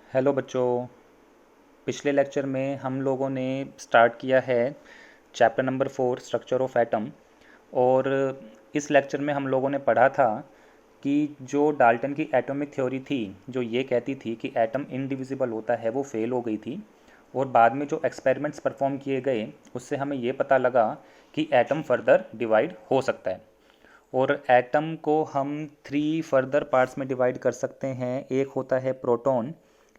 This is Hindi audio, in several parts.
हेलो बच्चों। पिछले लेक्चर में हम लोगों ने स्टार्ट किया है chapter number 4 structure of atom. और इस लेक्चर में हम लोगों ने पढ़ा था कि जो डाल्टन की एटॉमिक थ्योरी थी जो ये कहती थी कि एटम इनडिविजिबल होता है वो फेल हो गई थी। और बाद में जो एक्सपेरिमेंट्स परफॉर्म किए गए उससे हमें ये पता लगा कि एटम फर्दर डिवाइड हो सकता है। और एटम को हम 3 फर्दर पार्ट्स में डिवाइड कर सकते हैं। एक होता है प्रोटॉन,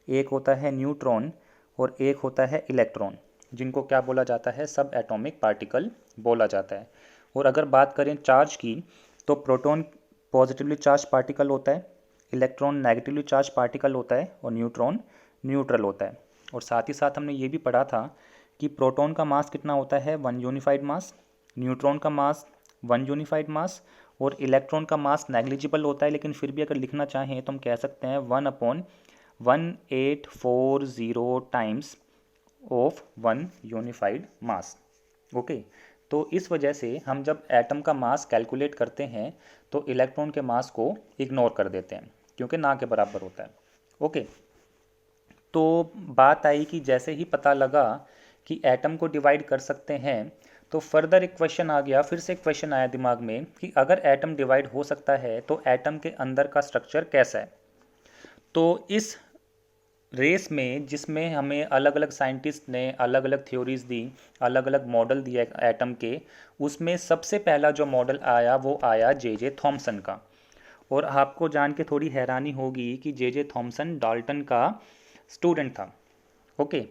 एक होता है न्यूट्रॉन और एक होता है इलेक्ट्रॉन, जिनको क्या बोला जाता है, सब एटॉमिक पार्टिकल बोला जाता है। और अगर बात करें चार्ज की तो प्रोटॉन पॉजिटिवली चार्ज पार्टिकल होता है, इलेक्ट्रॉन नेगेटिवली चार्ज पार्टिकल होता है और न्यूट्रॉन न्यूट्रल होता है। और साथ ही साथ हमने ये भी पढ़ा था कि प्रोटॉन का मास कितना होता है, 1 यूनिफाइड मास, न्यूट्रॉन का मास 1 यूनिफाइड मास और इलेक्ट्रॉन का मास नेग्लिजिबल होता है, लेकिन फिर भी अगर लिखना चाहें तो हम कह सकते हैं 1/1840 times of 1 unified mass. Okay, तो इस वजह से हम जब एटम का मास कैलकुलेट करते हैं तो इलेक्ट्रॉन के मास को इग्नोर कर देते हैं क्योंकि ना के बराबर होता है। ओके, तो बात आई कि जैसे ही पता लगा कि एटम को डिवाइड कर सकते हैं तो फर्दर एक क्वेश्चन आ गया, फिर से एक क्वेश्चन आया दिमाग में कि अगर एटम डिवाइड हो सकता है तो एटम के अंदर का स्ट्रक्चर कैसा है। तो इस रेस में जिसमें हमें अलग अलग साइंटिस्ट ने अलग अलग थ्योरीज दी, अलग अलग मॉडल दिए एटम के, उसमें सबसे पहला जो मॉडल आया वो आया जे जे थॉमसन का। और आपको जान के थोड़ी हैरानी होगी कि जे जे थॉमसन डाल्टन का स्टूडेंट था। ओके,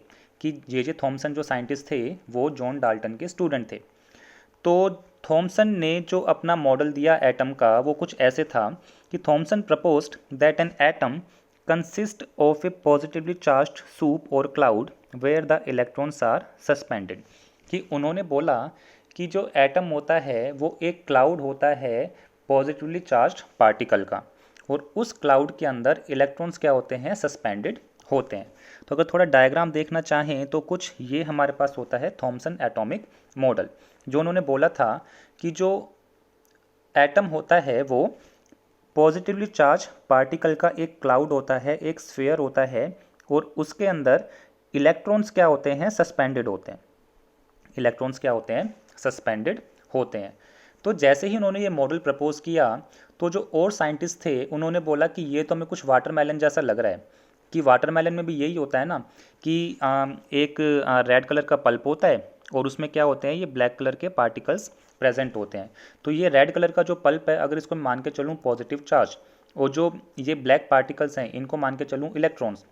कि जे जे थॉमसन जो साइंटिस्ट थे वो जॉन डाल्टन के स्टूडेंट थे। तो थॉमसन ने जो अपना मॉडल दिया एटम का वो कुछ ऐसे था कि Thomson proposed that an atom consist of a positively charged soup or cloud where the electrons are suspended. कि उन्होंने बोला कि जो एटम होता है वो एक क्लाउड होता है पॉजिटिवली चार्ज्ड पार्टिकल का, और उस क्लाउड के अंदर इलेक्ट्रॉन्स क्या होते हैं, सस्पेंडेड होते हैं। तो अगर थोड़ा डायग्राम देखना चाहें तो कुछ ये हमारे पास होता है थॉमसन एटॉमिक मॉडल। जो उन्होंने बोला था कि जो एटम होता है वो पॉजिटिवली चार्ज पार्टिकल का एक क्लाउड होता है, एक स्फीयर होता है, और उसके अंदर इलेक्ट्रॉन्स क्या होते हैं, सस्पेंडेड होते हैं। इलेक्ट्रॉन्स क्या होते हैं, सस्पेंडेड होते हैं। तो जैसे ही उन्होंने ये मॉडल प्रपोज किया तो जो और साइंटिस्ट थे उन्होंने बोला कि ये तो हमें कुछ वाटरमेलन जैसा लग रहा है, कि वाटरमेलन में भी यही होता है ना कि एक रेड कलर का पल्प होता है और उसमें क्या होते हैं, ये ब्लैक कलर के पार्टिकल्स प्रेजेंट होते हैं। तो ये रेड कलर का जो पल्प है अगर इसको मान के चलूँ पॉजिटिव चार्ज, और जो ये ब्लैक पार्टिकल्स हैं इनको मान के चलूँ इलेक्ट्रॉन्स,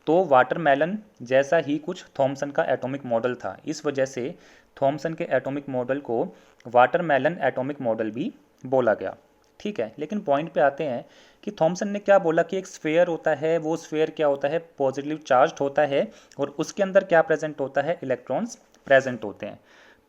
तो वाटरमेलन जैसा ही कुछ थॉमसन का एटॉमिक मॉडल था। इस वजह से थॉमसन के एटॉमिक मॉडल को वाटरमेलन एटॉमिक मॉडल भी बोला गया। ठीक है, लेकिन पॉइंट पे आते हैं कि थॉमसन ने क्या बोला कि एक स्फेयर होता है, वो स्फेयर क्या होता है, पॉजिटिव चार्ज होता है, और उसके अंदर क्या प्रेजेंट होता है, इलेक्ट्रॉन्स प्रेजेंट होते हैं।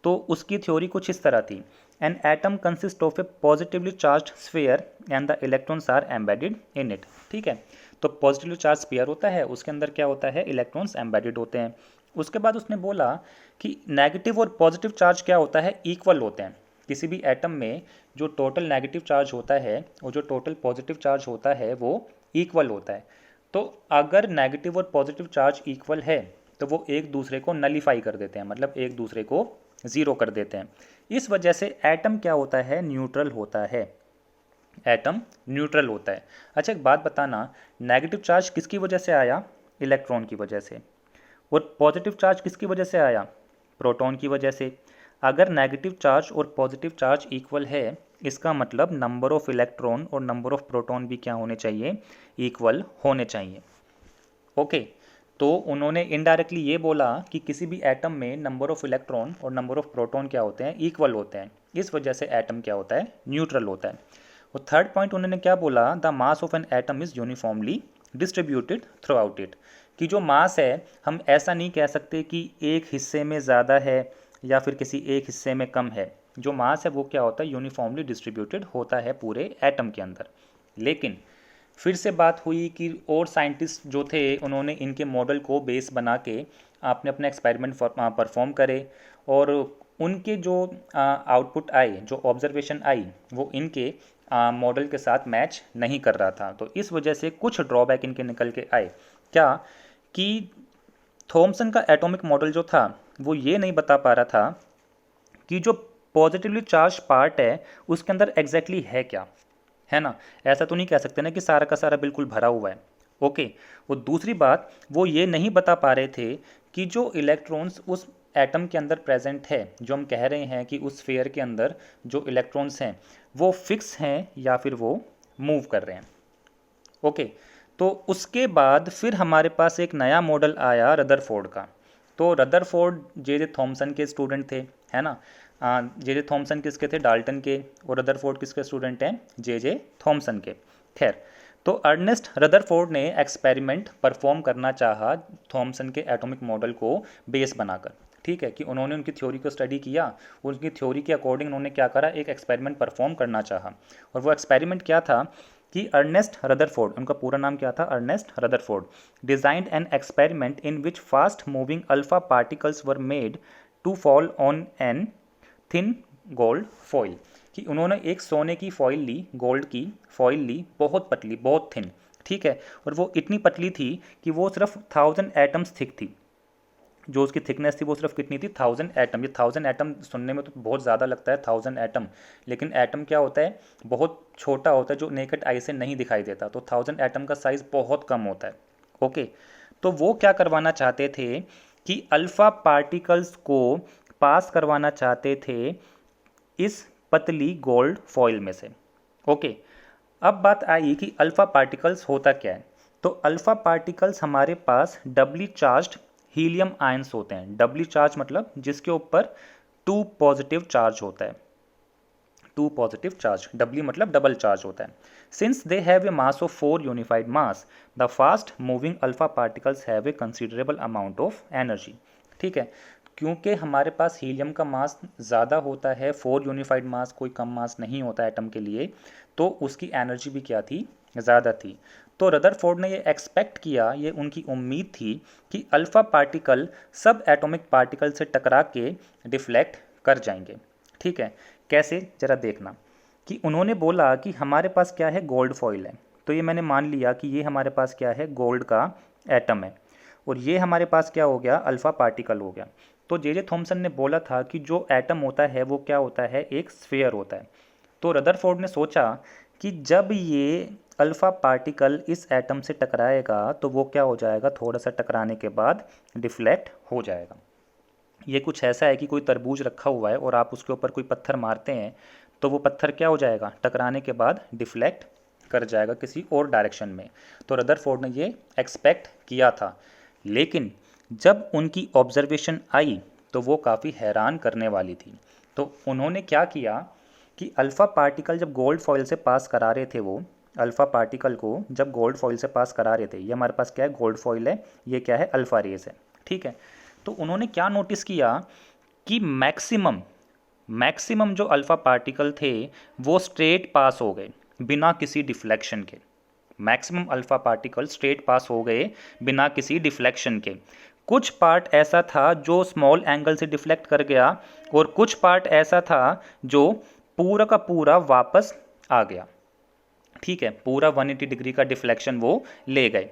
तो उसकी थ्योरी कुछ इस तरह थी, an atom consist of a positively charge sphere and the electrons are embedded in it. ठीक है, तो पॉजिटिवली चार्ज स्फीयर होता है, उसके अंदर क्या होता है, इलेक्ट्रॉन्स एम्बेडेड होते हैं। उसके बाद उसने बोला कि नेगेटिव और पॉजिटिव चार्ज क्या होता है, इक्वल होते हैं। किसी भी एटम में जो टोटल नेगेटिव चार्ज होता है और जो टोटल पॉजिटिव चार्ज होता है वो इक्वल होता है। तो अगर नेगेटिव और पॉजिटिव चार्ज इक्वल है तो वो एक दूसरे को नलीफाई कर देते हैं, मतलब एक दूसरे को ज़ीरो कर देते हैं। इस वजह से एटम क्या होता है, न्यूट्रल होता है। एटम न्यूट्रल होता है। अच्छा, एक बात बताना, नेगेटिव चार्ज किसकी वजह से आया, इलेक्ट्रॉन की वजह से, और पॉजिटिव चार्ज किसकी वजह से आया, प्रोटॉन की वजह से। अगर नेगेटिव चार्ज और पॉजिटिव चार्ज इक्वल है इसका मतलब नंबर ऑफ इलेक्ट्रॉन और नंबर ऑफ प्रोटॉन भी क्या होने चाहिए, इक्वल होने चाहिए। ओके, तो उन्होंने इनडायरेक्टली ये बोला कि किसी भी एटम में नंबर ऑफ इलेक्ट्रॉन और नंबर ऑफ प्रोटॉन क्या होते हैं, इक्वल होते हैं। इस वजह से एटम क्या होता है, न्यूट्रल होता है। और थर्ड पॉइंट उन्होंने क्या बोला, the mass of an atom is uniformly distributed through out it. कि जो मास है हम ऐसा नहीं कह सकते कि एक हिस्से में ज़्यादा है या फिर किसी एक हिस्से में कम है। जो मास है वो क्या होता है, यूनिफॉर्मली डिस्ट्रीब्यूटेड होता है पूरे एटम के अंदर। लेकिन फिर से बात हुई कि और साइंटिस्ट जो थे उन्होंने इनके मॉडल को बेस बना के आपने अपने एक्सपेरिमेंट परफॉर्म करे, और उनके जो आउटपुट आए, जो ऑब्जर्वेशन आई, वो इनके मॉडल के साथ मैच नहीं कर रहा था। तो इस वजह से कुछ ड्रॉबैक इनके निकल के आए। क्या कि थॉमसन का एटॉमिक मॉडल जो था वो ये नहीं बता पा रहा था कि जो पॉजिटिवली चार्ज पार्ट है उसके अंदर एग्जैक्टली है क्या, है ना। ऐसा तो नहीं कह सकते ना कि सारा का सारा बिल्कुल भरा हुआ है। ओके। वो दूसरी बात, वो ये नहीं बता पा रहे थे कि जो इलेक्ट्रॉन्स उस एटम के अंदर प्रेजेंट है, जो हम कह रहे हैं कि उस स्फीयर के अंदर जो इलेक्ट्रॉन्स हैं वो फिक्स हैं या फिर वो मूव कर रहे हैं। ओके। तो उसके बाद फिर हमारे पास एक नया मॉडल आया रदरफोर्ड का। तो रदरफोर्ड जे थॉमसन के स्टूडेंट थे, है ना। जे थॉमसन किसके थे, डाल्टन के, और रदरफोर्ड किसके स्टूडेंट हैं, जे थॉमसन के। खैर, तो अर्नेस्ट रदरफोर्ड ने एक्सपेरिमेंट परफॉर्म करना चाहा थॉमसन के एटॉमिक मॉडल को बेस बनाकर। ठीक है, कि उन्होंने उनकी थ्योरी को स्टडी किया, उनकी थ्योरी के अकॉर्डिंग उन्होंने क्या करा, एक एक्सपेरिमेंट परफॉर्म करना चाहा। और वो एक्सपेरिमेंट क्या था कि अर्नेस्ट रदरफोर्ड, उनका पूरा नाम क्या था, Ernest Rutherford, designed an experiment in which fast moving alpha particles were made to fall on an thin gold foil. कि उन्होंने एक सोने की फॉइल ली, गोल्ड की फॉइल ली, बहुत पतली, बहुत थिन। ठीक है, और वो इतनी पतली थी कि वो सिर्फ 1000 एटम्स थिक थी। जो उसकी थिकनेस थी वो सिर्फ कितनी थी, 1000 एटम। ये 1000 एटम सुनने में तो बहुत ज़्यादा लगता है, 1000 एटम, लेकिन एटम क्या होता है, बहुत छोटा होता है जो नेकेड आई से नहीं दिखाई देता। तो 1000 एटम का साइज़ बहुत कम होता है। ओके। तो वो क्या करवाना चाहते थे कि अल्फ़ा पार्टिकल्स को पास करवाना चाहते थे इस पतली गोल्ड फॉइल में से। ओके। अब बात आई कि अल्फ़ा पार्टिकल्स होता क्या है। तो अल्फ़ा पार्टिकल्स हमारे पास डबली चार्ज्ड हीलियम आयंस होते हैं। डबली चार्ज मतलब जिसके ऊपर 2 पॉजिटिव चार्ज होता है, 2 पॉजिटिव चार्ज, डबली मतलब डबल चार्ज होता है। Since they have a mass of 4 unified mass, the fast moving alpha particles have a considerable amount of energy. ठीक है, क्योंकि हमारे पास हीलियम का मास ज़्यादा होता है, 4 यूनिफाइड मास, कोई कम मास नहीं होता एटम के लिए, तो उसकी एनर्जी भी क्या थी, ज़्यादा थी। तो रदरफोर्ड ने ये एक्सपेक्ट किया, ये उनकी उम्मीद थी कि अल्फ़ा पार्टिकल सब एटॉमिक पार्टिकल से टकरा के डिफ्लेक्ट कर जाएंगे। ठीक है, कैसे, ज़रा देखना। कि उन्होंने बोला कि हमारे पास क्या है, गोल्ड फॉइल है। तो ये मैंने मान लिया कि ये हमारे पास क्या है, गोल्ड का एटम है, और ये हमारे पास क्या हो गया, अल्फ़ा पार्टिकल हो गया। तो जे थॉमसन ने बोला था कि जो एटम होता है वो क्या होता है, एक स्फीयर होता है। तो रदरफोर्ड ने सोचा कि जब ये अल्फ़ा पार्टिकल इस एटम से टकराएगा तो वो क्या हो जाएगा, थोड़ा सा टकराने के बाद डिफ्लेक्ट हो जाएगा। ये कुछ ऐसा है कि कोई तरबूज रखा हुआ है और आप उसके ऊपर कोई पत्थर मारते हैं तो वो पत्थर क्या हो जाएगा, टकराने के बाद डिफ्लेक्ट कर जाएगा किसी और डायरेक्शन में। तो रदरफोर्ड ने ये एक्सपेक्ट किया था, लेकिन जब उनकी ऑब्जर्वेशन आई तो वो काफ़ी हैरान करने वाली थी। तो उन्होंने क्या किया कि अल्फ़ा पार्टिकल जब गोल्ड फॉइल से पास करा रहे थे, वो अल्फ़ा पार्टिकल को जब गोल्ड फॉइल से पास करा रहे थे, ये हमारे पास क्या है, गोल्ड फॉइल है, ये क्या है, अल्फ़ा रेस है। ठीक है, तो उन्होंने क्या नोटिस किया कि मैक्सिमम जो अल्फ़ा पार्टिकल थे वो स्ट्रेट पास हो गए बिना किसी डिफ्लेक्शन के। मैक्सिमम अल्फ़ा पार्टिकल स्ट्रेट पास हो गए बिना किसी डिफ्लेक्शन के। कुछ पार्ट ऐसा था जो स्मॉल एंगल से डिफ्लेक्ट कर गया, और कुछ पार्ट ऐसा था जो पूरा का पूरा वापस आ गया। ठीक है, पूरा 180 डिग्री का डिफ्लेक्शन वो ले गए।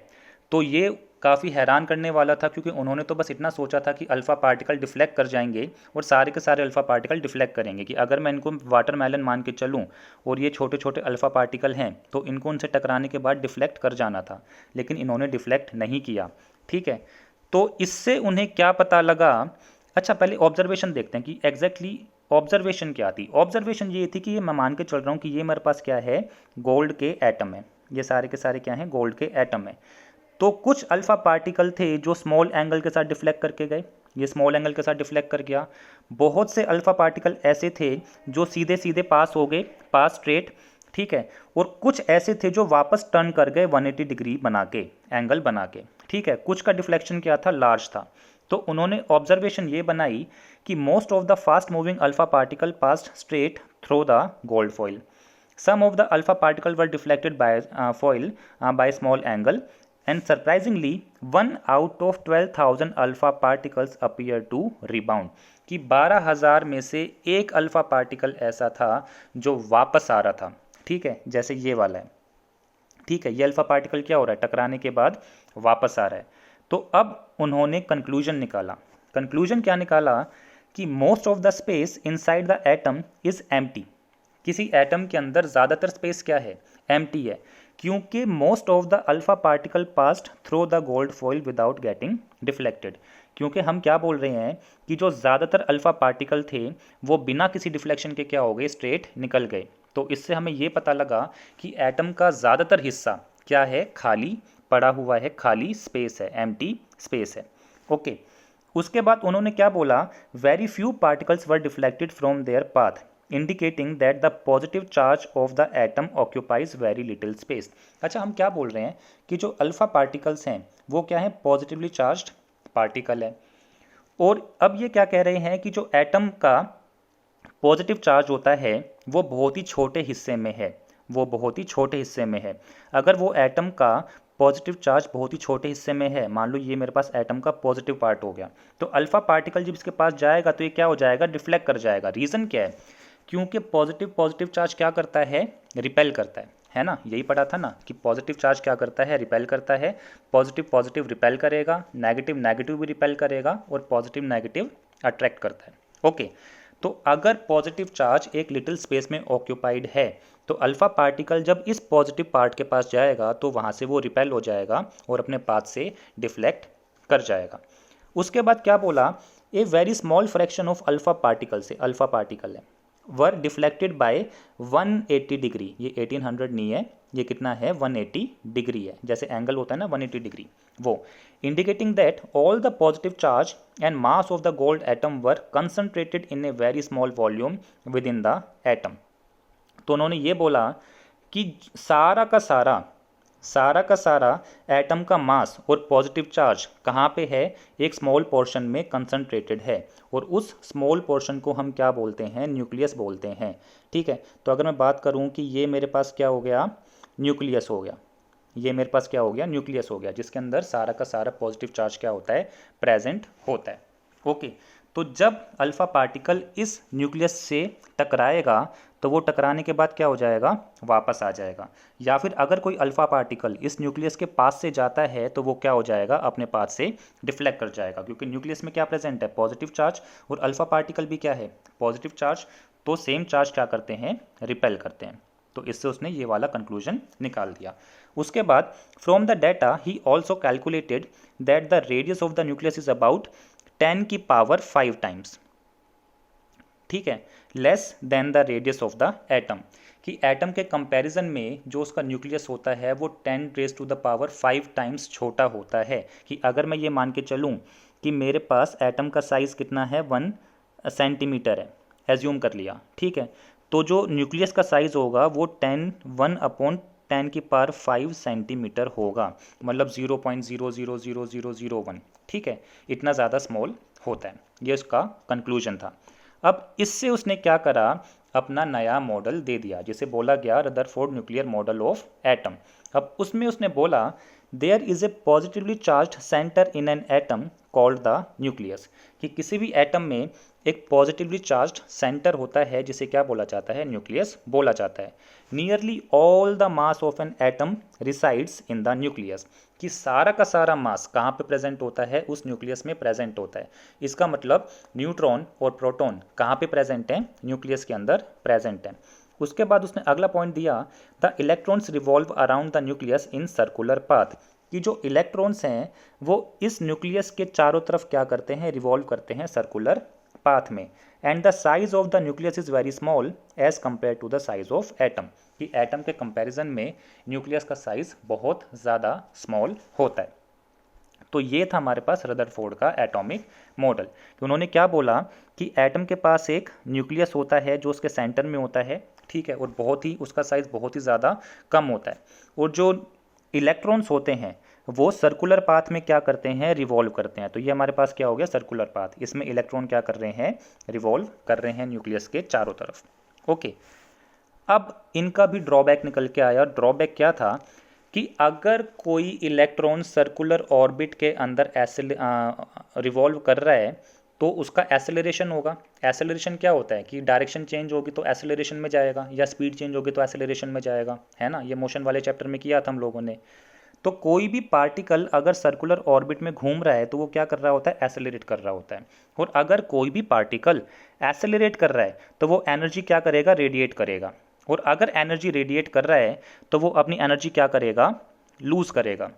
तो ये काफ़ी हैरान करने वाला था, क्योंकि उन्होंने तो बस इतना सोचा था कि अल्फ़ा पार्टिकल डिफ्लेक्ट कर जाएंगे और सारे के सारे अल्फ़ा पार्टिकल डिफ्लेक्ट करेंगे, कि अगर मैं इनको वाटरमेलन मान के चलूँ और ये छोटे छोटे अल्फ़ा पार्टिकल हैं तो इनको उनसे टकराने के बाद डिफ्लेक्ट कर जाना था, लेकिन इन्होंने डिफ्लेक्ट नहीं किया। ठीक है, तो इससे उन्हें क्या पता लगा। अच्छा, पहले ऑब्जर्वेशन देखते हैं कि एग्जैक्टली ऑब्जर्वेशन क्या थी। ऑब्जर्वेशन ये थी कि ये मैं मान के चल रहा हूँ कि ये मेरे पास क्या है, गोल्ड के एटम है, ये सारे के सारे क्या हैं, गोल्ड के एटम है। तो कुछ अल्फा पार्टिकल थे जो स्मॉल एंगल के साथ डिफ्लेक्ट करके गए, ये स्मॉल एंगल के साथ डिफ्लेक्ट कर गया। बहुत से अल्फा पार्टिकल ऐसे थे जो सीधे सीधे पास हो गए, पास स्ट्रेट। ठीक है, और कुछ ऐसे थे जो वापस टर्न कर गए 180 डिग्री बना के, एंगल बना के। ठीक है, कुछ का डिफ्लेक्शन क्या था, लार्ज था। तो उन्होंने ऑब्जर्वेशन ये बनाई कि most of the fast moving alpha particle passed straight through the gold foil. Some of the alpha particles were deflected by foil by small angle, and surprisingly 1 out of 12,000 alpha particles appear to rebound। कि 12,000 में से एक अल्फा पार्टिकल ऐसा था जो वापस आ रहा था। ठीक है, जैसे ये वाला है। ठीक है, ये अल्फा पार्टिकल क्या हो रहा है, टकराने के बाद वापस आ रहा है। तो अब उन्होंने कंक्लूजन निकाला। कंक्लूजन क्या निकाला कि most of the space inside the atom is empty. किसी एटम के अंदर ज़्यादातर स्पेस क्या है, एम्प्टी है, क्योंकि most of the alpha particle passed through the gold foil without getting deflected. क्योंकि हम क्या बोल रहे हैं कि जो ज़्यादातर अल्फा पार्टिकल थे वो बिना किसी डिफ्लेक्शन के क्या हो गए, स्ट्रेट निकल गए। तो इससे हमें ये पता लगा कि एटम का ज़्यादातर हिस्सा क्या है, खाली पड़ा हुआ है, खाली स्पेस है, एम्प्टी स्पेस है। ओके, उसके बाद उन्होंने क्या बोला, very few particles were deflected from there path indicating that the positive charge of the atom occupies very little space. अच्छा, हम क्या बोल रहे हैं कि जो अल्फा पार्टिकल्स हैं वो क्या है, पॉजिटिवली चार्ज्ड पार्टिकल है। और अब ये क्या कह रहे हैं कि जो एटम का पॉजिटिव चार्ज होता है वो बहुत ही छोटे हिस्से में है, वो बहुत ही छोटे हिस्से में है। अगर वो एटम का पॉजिटिव चार्ज बहुत ही छोटे हिस्से में है, मान लो ये मेरे पास एटम का पॉजिटिव पार्ट हो गया, तो अल्फा पार्टिकल जब इसके पास जाएगा तो ये क्या हो जाएगा, डिफ्लेक्ट कर जाएगा। रीज़न क्या है, क्योंकि पॉजिटिव चार्ज क्या करता है, रिपेल करता है ना। यही पढ़ा था ना कि पॉजिटिव चार्ज क्या करता है, रिपेल करता है। पॉजिटिव रिपेल करेगा, नेगेटिव भी रिपेल करेगा, और पॉजिटिव नेगेटिव अट्रैक्ट करता है। ओके, तो अगर पॉजिटिव चार्ज एक लिटिल स्पेस में ऑक्यूपाइड है तो अल्फा पार्टिकल जब इस पॉजिटिव पार्ट के पास जाएगा तो वहाँ से वो रिपेल हो जाएगा और अपने पाथ से डिफ्लेक्ट कर जाएगा। उसके बाद क्या बोला, a very small fraction of alpha particle से, अल्फा पार्टिकल है, वर डिफ्लेक्टेड बाय 180 डिग्री। ये 1800 नहीं है, ये कितना है, 180 डिग्री है। जैसे एंगल होता है ना 180 डिग्री, वो indicating that all the positive charge and mass of the gold atom were concentrated in a very small volume with in the atom. तो उन्होंने ये बोला कि सारा का सारा एटम का मास और पॉजिटिव चार्ज कहाँ पे है, एक स्मॉल पोर्शन में कंसंट्रेटेड है, और उस स्मॉल पोर्शन को हम क्या बोलते हैं, न्यूक्लियस बोलते हैं। ठीक है, तो अगर मैं बात करूँ कि ये मेरे पास क्या हो गया, न्यूक्लियस हो गया, ये मेरे पास क्या हो गया, न्यूक्लियस हो गया, जिसके अंदर सारा का सारा पॉजिटिव चार्ज क्या होता है, प्रेजेंट होता है। ओके, तो जब अल्फा पार्टिकल इस न्यूक्लियस से टकराएगा तो वो टकराने के बाद क्या हो जाएगा, वापस आ जाएगा। या फिर अगर कोई अल्फा पार्टिकल इस न्यूक्लियस के पास से जाता है तो वो क्या हो जाएगा, अपने पाथ से डिफ्लेक्ट कर जाएगा, क्योंकि न्यूक्लियस में क्या प्रेजेंट है, पॉजिटिव चार्ज, और अल्फा पार्टिकल भी क्या है, पॉजिटिव चार्ज। तो सेम चार्ज क्या करते हैं, रिपेल करते हैं। तो इससे उसने ये वाला कंक्लूजन निकाल दिया। उसके बाद from the data he also calculated that the radius of the nucleus is about 10 की पावर 5 टाइम्स, ठीक है, less than the radius of the atom, कि एटम के कंपैरिजन में जो उसका न्यूक्लियस होता है वो 10 raise to the power 5 times छोटा होता है। कि अगर मैं ये मान के चलूँ कि मेरे पास एटम का साइज़ कितना है, 1 सेंटीमीटर है, एज्यूम कर लिया, ठीक है, तो जो न्यूक्लियस का साइज़ होगा वो 1 की पावर 5 सेंटीमीटर होगा, मतलब 0.000001, ठीक है, इतना ज़्यादा स्मॉल होता है। ये उसका कंक्लूजन था। अब इससे उसने क्या करा, अपना नया मॉडल दे दिया, जिसे बोला गया Rutherford nuclear model of atom. अब उसमें उसने बोला there is a positively charged centre in an atom called the nucleus, कि किसी भी एटम में एक पॉजिटिवली चार्ज्ड सेंटर होता है जिसे क्या बोला जाता है, न्यूक्लियस बोला जाता है। Nearly all the mass of an atom resides in the nucleus, कि सारा का सारा मास कहाँ पे प्रेजेंट होता है, उस न्यूक्लियस में प्रेजेंट होता है। इसका मतलब न्यूट्रॉन और प्रोटॉन कहाँ पे प्रेजेंट हैं, न्यूक्लियस के अंदर प्रेजेंट हैं। उसके बाद उसने अगला पॉइंट दिया, the electrons revolve around the nucleus in circular path, कि जो इलेक्ट्रॉन्स हैं वो इस न्यूक्लियस के चारों तरफ क्या करते हैं, रिवॉल्व करते हैं सर्कुलर पाथ में। And the size of the nucleus is very small as compare to the size of atom, कि एटम के कंपैरिजन में न्यूक्लियस का साइज बहुत ज़्यादा स्मॉल होता है। तो ये था हमारे पास रदरफोर्ड का एटॉमिक मॉडल। तो उन्होंने क्या बोला कि एटम के पास एक न्यूक्लियस होता है जो उसके सेंटर में होता है, ठीक है, और बहुत ही उसका साइज बहुत ही ज़्यादा कम होता है, और जो इलेक्ट्रॉन्स होते हैं वो सर्कुलर पाथ में क्या करते हैं, रिवॉल्व करते हैं। तो ये हमारे पास क्या हो गया, सर्कुलर पाथ, इसमें इलेक्ट्रॉन क्या कर रहे हैं, रिवॉल्व कर रहे हैं न्यूक्लियस के चारों तरफ। ओके, अब इनका भी ड्रॉबैक निकल के आया। ड्रॉबैक क्या था कि अगर कोई इलेक्ट्रॉन सर्कुलर ऑर्बिट के अंदर रिवॉल्व कर रहा है तो उसका एसेलरेशन होगा। एसेलरेशन क्या होता है कि डायरेक्शन चेंज होगी तो एसेलरेशन में जाएगा, या स्पीड चेंज होगी तो एसेलरेशन में जाएगा, है ना, ये मोशन वाले चैप्टर में किया था हम लोगों ने। तो कोई भी पार्टिकल अगर सर्कुलर ऑर्बिट में घूम रहा है तो वो क्या कर रहा होता है, एसेलरेट कर रहा होता है। और अगर कोई भी पार्टिकल एसेलरेट कर रहा है तो वो एनर्जी क्या करेगा, रेडिएट करेगा। और अगर एनर्जी रेडिएट कर रहा है तो वो अपनी एनर्जी क्या करेगा, लूज करेगा।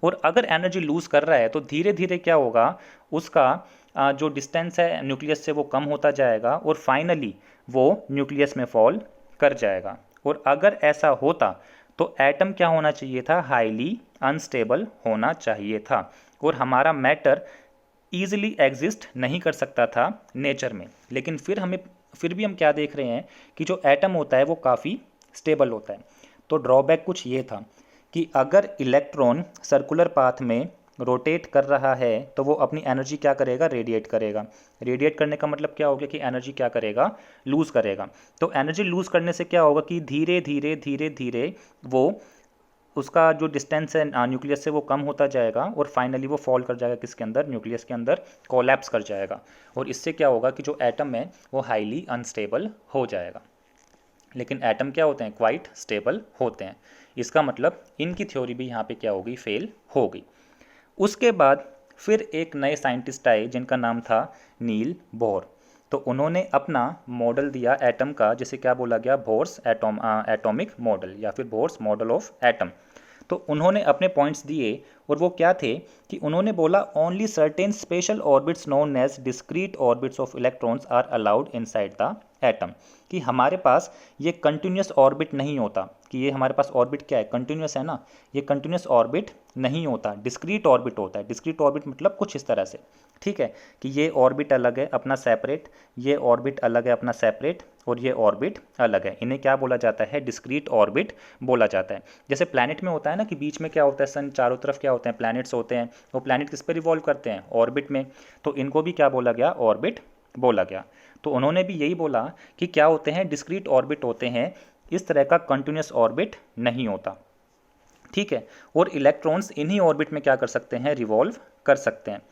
और अगर एनर्जी लूज कर रहा है तो धीरे धीरे क्या होगा, उसका जो डिस्टेंस है न्यूक्लियस से वो कम होता जाएगा और फाइनली वो न्यूक्लियस में फॉल कर जाएगा। और अगर ऐसा होता तो एटम क्या होना चाहिए था, हाईली अनस्टेबल होना चाहिए था और हमारा मैटर ईजिली एग्जिस्ट नहीं कर सकता था नेचर में। लेकिन फिर भी हम क्या देख रहे हैं कि जो एटम होता है वो काफ़ी स्टेबल होता है। तो ड्रॉबैक कुछ ये था कि अगर इलेक्ट्रॉन सर्कुलर पाथ में रोटेट कर रहा है तो वो अपनी एनर्जी क्या करेगा, रेडिएट करेगा। रेडिएट करने का मतलब क्या हो गया कि एनर्जी क्या करेगा, लूज़ करेगा। तो एनर्जी लूज़ करने से क्या होगा कि धीरे धीरे धीरे धीरे वो उसका जो डिस्टेंस है न्यूक्लियस से वो कम होता जाएगा और फाइनली वो फॉल कर जाएगा किसके अंदर, न्यूक्लियस के अंदर कोलैप्स कर जाएगा। और इससे क्या होगा कि जो एटम है वो हाईली अनस्टेबल हो जाएगा। लेकिन एटम क्या होते हैं, क्वाइट स्टेबल होते हैं। इसका मतलब इनकी थ्योरी भी यहाँ पे क्या होगी, फेल हो गई। उसके बाद फिर एक नए साइंटिस्ट आए जिनका नाम था नील बोर। तो उन्होंने अपना मॉडल दिया एटम का, जिसे क्या बोला गया, बोर्स एटॉमिक मॉडल या फिर बोर्स मॉडल ऑफ एटम। तो उन्होंने अपने पॉइंट्स दिए और वो क्या थे कि उन्होंने बोला only certain special orbits known as discrete orbits of electrons are allowed inside the atom. कि हमारे पास ये कंटिन्यूस ऑर्बिट नहीं होता, कि ये हमारे पास ऑर्बिट क्या है, कंटिन्यूस है ना, ये कंटिन्यूस ऑर्बिट नहीं होता, डिस्क्रीट ऑर्बिट होता है। डिस्क्रीट ऑर्बिट मतलब कुछ इस तरह से, ठीक है, कि ये ऑर्बिट अलग है अपना सेपरेट, ये ऑर्बिट अलग है अपना सेपरेट, और ये ऑर्बिट अलग है। इन्हें क्या बोला जाता है, डिस्क्रीट ऑर्बिट बोला जाता है। जैसे प्लैनेट में होता है ना कि बीच में क्या होता है, सन चारों तरफ क्या होते हैं, प्लैनेट्स होते हैं। वो प्लैनेट किस पे रिवॉल्व करते हैं, ऑर्बिट में। तो इनको भी क्या बोला गया, ऑर्बिट बोला गया। तो उन्होंने भी यही बोला कि क्या होते हैं, डिस्क्रीट ऑर्बिट होते हैं, इस तरह का कंटिन्यूस ऑर्बिट नहीं होता, ठीक है। और इलेक्ट्रॉन्स इन्हीं ऑर्बिट में क्या कर सकते हैं, रिवॉल्व कर सकते हैं।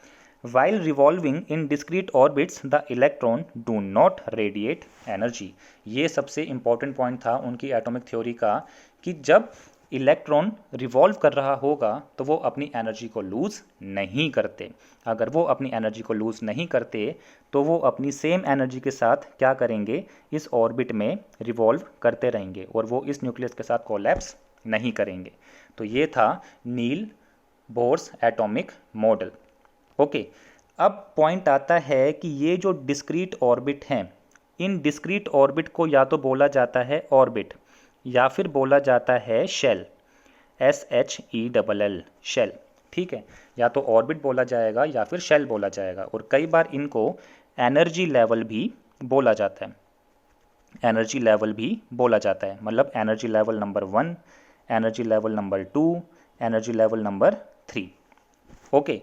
While revolving in discrete orbits, the electron do not radiate energy। ये सबसे इंपॉर्टेंट पॉइंट था उनकी एटॉमिक थ्योरी का कि जब इलेक्ट्रॉन रिवॉल्व कर रहा होगा तो वो अपनी एनर्जी को लूज़ नहीं करते। अगर वो अपनी एनर्जी को लूज़ नहीं करते तो वो अपनी सेम एनर्जी के साथ क्या करेंगे, इस ऑर्बिट में रिवॉल्व करते रहेंगे और वो इस न्यूक्लियस के साथ कोलैप्स नहीं करेंगे। तो ये था नील बोर्स एटॉमिक मॉडल। ओके, अब पॉइंट आता है कि ये जो डिस्क्रीट ऑर्बिट हैं, इन डिस्क्रीट ऑर्बिट को या तो बोला जाता है ऑर्बिट या फिर बोला जाता है शेल, SHELL, शेल, ठीक है। या तो ऑर्बिट बोला जाएगा या फिर शेल बोला जाएगा। और कई बार इनको एनर्जी लेवल भी बोला जाता है, एनर्जी लेवल भी बोला जाता है। मतलब energy level number 1, energy level number 2, energy level number 3। Okay,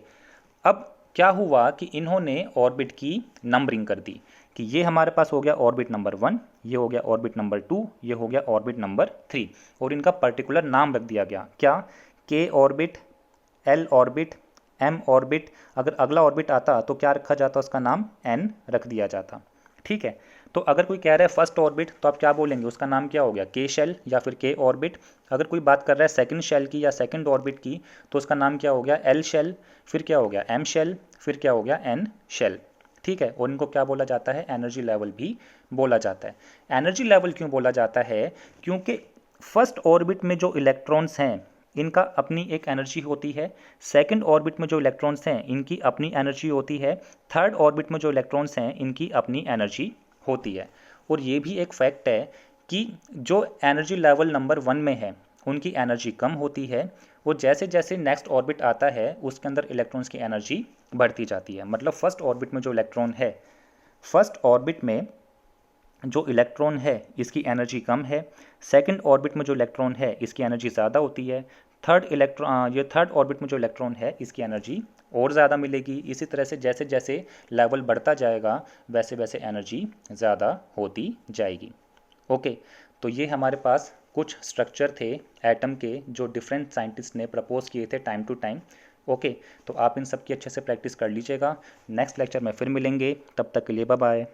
अब क्या हुआ कि इन्होंने ऑर्बिट की नंबरिंग कर दी कि ये हमारे पास हो गया ऑर्बिट नंबर 1, ये हो गया ऑर्बिट नंबर 2, ये हो गया ऑर्बिट नंबर 3। और इनका पर्टिकुलर नाम रख दिया गया, क्या, K orbit, L orbit, M orbit. अगर अगला ऑर्बिट आता तो क्या रखा जाता, उसका नाम N रख दिया जाता, ठीक है। तो अगर कोई कह रहा है फर्स्ट ऑर्बिट तो आप क्या बोलेंगे, उसका नाम क्या हो गया, K शेल या फिर K ऑर्बिट। अगर कोई बात कर रहा है सेकंड शेल की या सेकंड ऑर्बिट की तो उसका नाम क्या हो गया, L शेल, फिर क्या हो गया M शेल, फिर क्या हो गया N शेल, ठीक है। और इनको क्या बोला जाता है, एनर्जी लेवल भी बोला जाता है। एनर्जी लेवल क्यों बोला जाता है, क्योंकि फर्स्ट ऑर्बिट में जो इलेक्ट्रॉन्स हैं इनका अपनी एक एनर्जी होती है, सेकंड ऑर्बिट में जो इलेक्ट्रॉन्स हैं इनकी अपनी एनर्जी होती है, थर्ड ऑर्बिट में जो इलेक्ट्रॉन्स हैं इनकी अपनी एनर्जी होती है। और ये भी एक फैक्ट है कि जो एनर्जी लेवल नंबर 1 में है उनकी एनर्जी कम होती है, और जैसे जैसे नेक्स्ट ऑर्बिट आता है उसके अंदर इलेक्ट्रॉन्स की एनर्जी बढ़ती जाती है। मतलब फर्स्ट ऑर्बिट में जो इलेक्ट्रॉन है, फर्स्ट ऑर्बिट में जो इलेक्ट्रॉन है इसकी एनर्जी कम है, सेकंड ऑर्बिट में जो इलेक्ट्रॉन है इसकी एनर्जी ज़्यादा होती है, थर्ड ऑर्बिट में जो इलेक्ट्रॉन है इसकी एनर्जी और ज़्यादा मिलेगी। इसी तरह से जैसे जैसे लेवल बढ़ता जाएगा वैसे वैसे एनर्जी ज़्यादा होती जाएगी। ओके, तो ये हमारे पास कुछ स्ट्रक्चर थे एटम के जो डिफरेंट साइंटिस्ट ने प्रपोज किए थे टाइम टू टाइम। ओके, तो आप इन सब की अच्छे से प्रैक्टिस कर लीजिएगा। नेक्स्ट लेक्चर में फिर मिलेंगे, तब तक के लिए बाय बाय।